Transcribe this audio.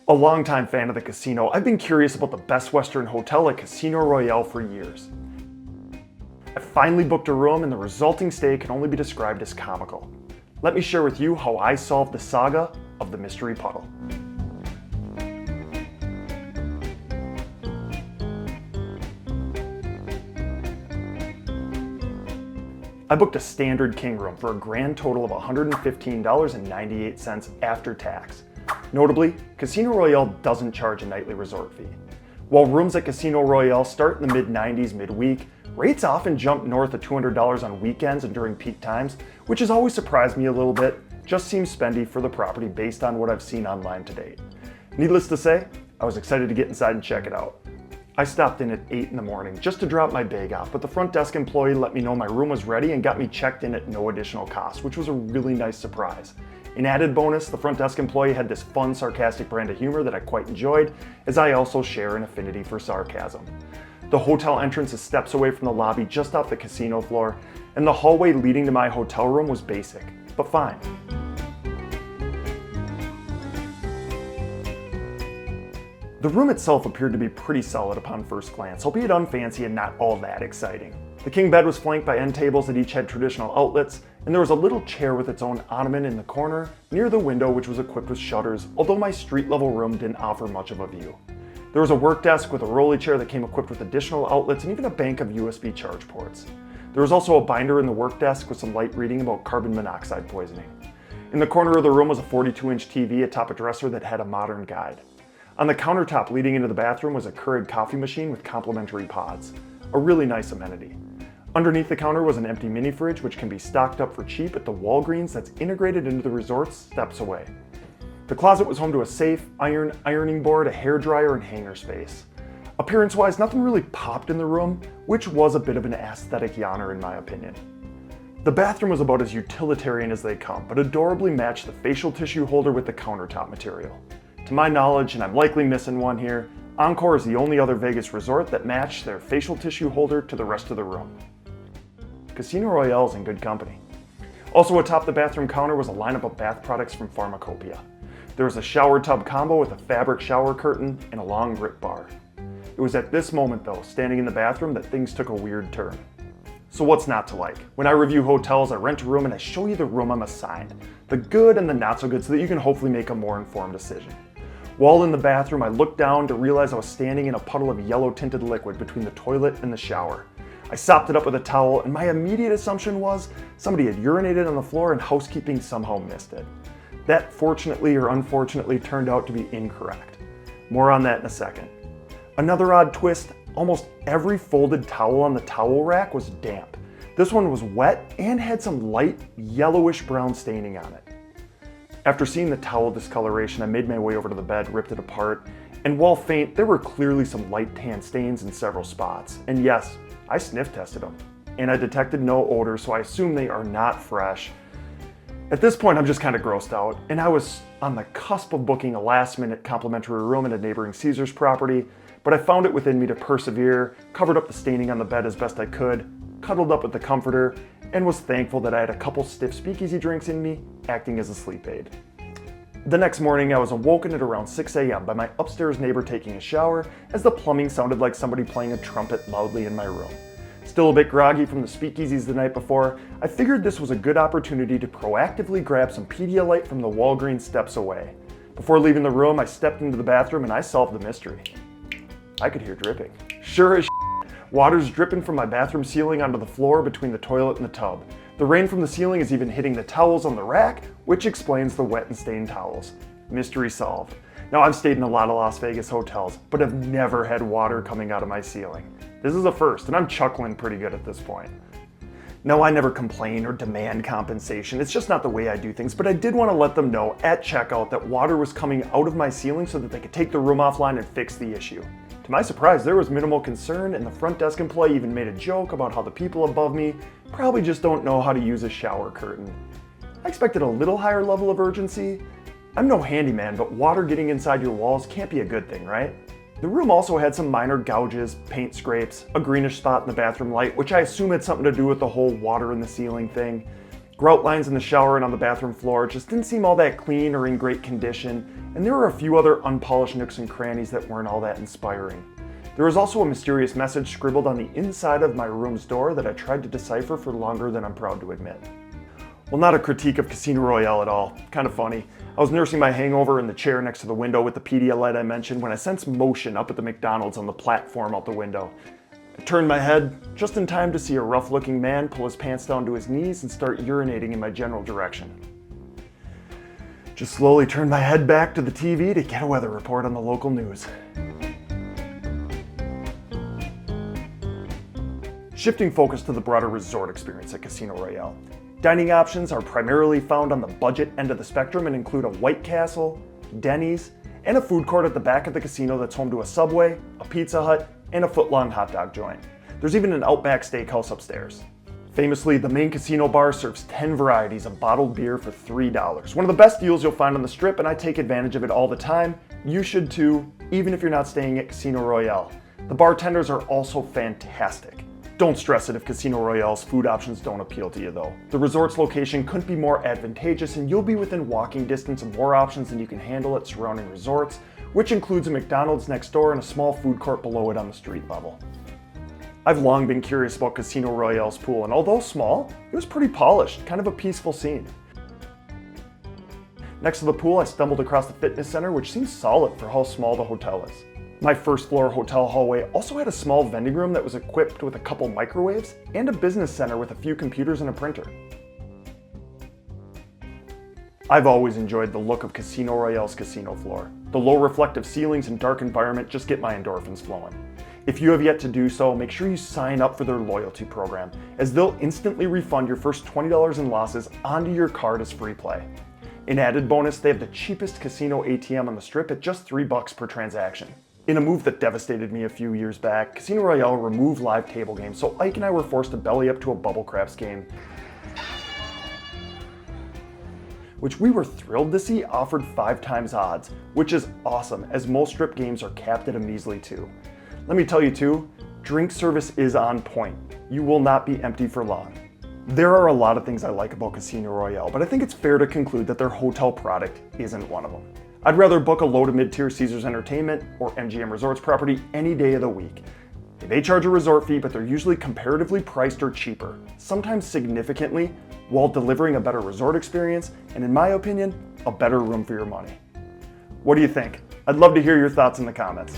A longtime fan of the casino, I've been curious about the Best Western Hotel at Casino Royale for years. I finally booked a room and the resulting stay can only be described as comical. Let me share with you how I solved the saga of the mystery puddle. I booked a standard king room for a grand total of $115.98 after tax. Notably, Casino Royale doesn't charge a nightly resort fee. While rooms at Casino Royale start in the mid-90s midweek, rates often jump north of $200 on weekends and during peak times, which has always surprised me a little bit. Just seems spendy for the property based on what I've seen online to date. Needless to say, I was excited to get inside and check it out. I stopped in at 8 in the morning just to drop my bag off, but the front desk employee let me know my room was ready and got me checked in at no additional cost, which was a really nice surprise. An added bonus, the front desk employee had this fun, sarcastic brand of humor that I quite enjoyed, as I also share an affinity for sarcasm. The hotel entrance is steps away from the lobby just off the casino floor, and the hallway leading to my hotel room was basic, but fine. The room itself appeared to be pretty solid upon first glance, albeit unfancy and not all that exciting. The king bed was flanked by end tables that each had traditional outlets, and there was a little chair with its own ottoman in the corner near the window, which was equipped with shutters, although my street level room didn't offer much of a view. There was a work desk with a rolly chair that came equipped with additional outlets and even a bank of USB charge ports. There was also a binder in the work desk with some light reading about carbon monoxide poisoning. In the corner of the room was a 42-inch TV atop a dresser that had a modern guide. On the countertop leading into the bathroom was a Keurig coffee machine with complimentary pods, a really nice amenity. Underneath the counter was an empty mini fridge which can be stocked up for cheap at the Walgreens that's integrated into the resort's steps away. The closet was home to a safe, ironing board, a hairdryer, and hanger space. Appearance-wise, nothing really popped in the room, which was a bit of an aesthetic yawner in my opinion. The bathroom was about as utilitarian as they come, but adorably matched the facial tissue holder with the countertop material. To my knowledge, and I'm likely missing one here, Encore is the only other Vegas resort that matched their facial tissue holder to the rest of the room. Casino Royale is in good company. Also atop the bathroom counter was a lineup of bath products from Pharmacopoeia. There was a shower tub combo with a fabric shower curtain and a long grip bar. It was at this moment though, standing in the bathroom, that things took a weird turn. So what's not to like? When I review hotels, I rent a room and I show you the room I'm assigned, the good and the not so good, so that you can hopefully make a more informed decision. While in the bathroom, I looked down to realize I was standing in a puddle of yellow tinted liquid between the toilet and the shower. I sopped it up with a towel, and my immediate assumption was somebody had urinated on the floor and housekeeping somehow missed it. That fortunately or unfortunately turned out to be incorrect. More on that in a second. Another odd twist, almost every folded towel on the towel rack was damp. This one was wet and had some light yellowish brown staining on it. After seeing the towel discoloration, I made my way over to the bed, ripped it apart, and while faint, there were clearly some light tan stains in several spots. And yes, I sniff tested them, and I detected no odor, so I assume they are not fresh. At this point, I'm just kind of grossed out, and I was on the cusp of booking a last-minute complimentary room at a neighboring Caesars property, but I found it within me to persevere, covered up the staining on the bed as best I could, cuddled up with the comforter, and was thankful that I had a couple stiff speakeasy drinks in me, acting as a sleep aid. The next morning, I was awoken at around 6 a.m. by my upstairs neighbor taking a shower, as the plumbing sounded like somebody playing a trumpet loudly in my room. Still a bit groggy from the speakeasies the night before, I figured this was a good opportunity to proactively grab some Pedialyte from the Walgreens steps away. Before leaving the room, I stepped into the bathroom and I solved the mystery. I could hear dripping. Sure as shit, water's dripping from my bathroom ceiling onto the floor between the toilet and the tub. The rain from the ceiling is even hitting the towels on the rack, which explains the wet and stained towels. Mystery solved. Now, I've stayed in a lot of Las Vegas hotels, but have never had water coming out of my ceiling. This is a first, and I'm chuckling pretty good at this point. No, I never complain or demand compensation. It's just not the way I do things, but I did want to let them know at checkout that water was coming out of my ceiling so that they could take the room offline and fix the issue. To my surprise, there was minimal concern, and the front desk employee even made a joke about how the people above me probably just don't know how to use a shower curtain. I expected a little higher level of urgency. I'm no handyman, but water getting inside your walls can't be a good thing, right? The room also had some minor gouges, paint scrapes, a greenish spot in the bathroom light, which I assume had something to do with the whole water in the ceiling thing. Grout lines in the shower and on the bathroom floor just didn't seem all that clean or in great condition, and there were a few other unpolished nooks and crannies that weren't all that inspiring. There was also a mysterious message scribbled on the inside of my room's door that I tried to decipher for longer than I'm proud to admit. Well, not a critique of Casino Royale at all. Kind of funny. I was nursing my hangover in the chair next to the window with the Pedialyte I mentioned when I sensed motion up at the McDonald's on the platform out the window. I turned my head just in time to see a rough-looking man pull his pants down to his knees and start urinating in my general direction. Just slowly turned my head back to the TV to get a weather report on the local news. Shifting focus to the broader resort experience at Casino Royale. Dining options are primarily found on the budget end of the spectrum and include a White Castle, Denny's, and a food court at the back of the casino that's home to a Subway, a Pizza Hut, and a foot-long hot dog joint. There's even an Outback Steakhouse upstairs. Famously, the main casino bar serves 10 varieties of bottled beer for $3. One of the best deals you'll find on the Strip, and I take advantage of it all the time. You should too, even if you're not staying at Casino Royale. The bartenders are also fantastic. Don't stress it if Casino Royale's food options don't appeal to you though. The resort's location couldn't be more advantageous, and you'll be within walking distance of more options than you can handle at surrounding resorts, which includes a McDonald's next door and a small food court below it on the street level. I've long been curious about Casino Royale's pool, and although small, it was pretty polished, kind of a peaceful scene. Next to the pool, I stumbled across the fitness center, which seems solid for how small the hotel is. My first floor hotel hallway also had a small vending room that was equipped with a couple microwaves and a business center with a few computers and a printer. I've always enjoyed the look of Casino Royale's casino floor. The low reflective ceilings and dark environment just get my endorphins flowing. If you have yet to do so, make sure you sign up for their loyalty program, as they'll instantly refund your first $20 in losses onto your card as free play. An added bonus, they have the cheapest casino ATM on the Strip at just $3 per transaction. In a move that devastated me a few years back, Casino Royale removed live table games, so Ike and I were forced to belly up to a Bubble Craps game, which we were thrilled to see offered 5 times odds, which is awesome, as most Strip games are capped at a measly 2. Let me tell you too, drink service is on point. You will not be empty for long. There are a lot of things I like about Casino Royale, but I think it's fair to conclude that their hotel product isn't one of them. I'd rather book a low to mid-tier Caesars Entertainment or MGM Resorts property any day of the week. They may charge a resort fee, but they're usually comparatively priced or cheaper, sometimes significantly, while delivering a better resort experience and, in my opinion, a better room for your money. What do you think? I'd love to hear your thoughts in the comments.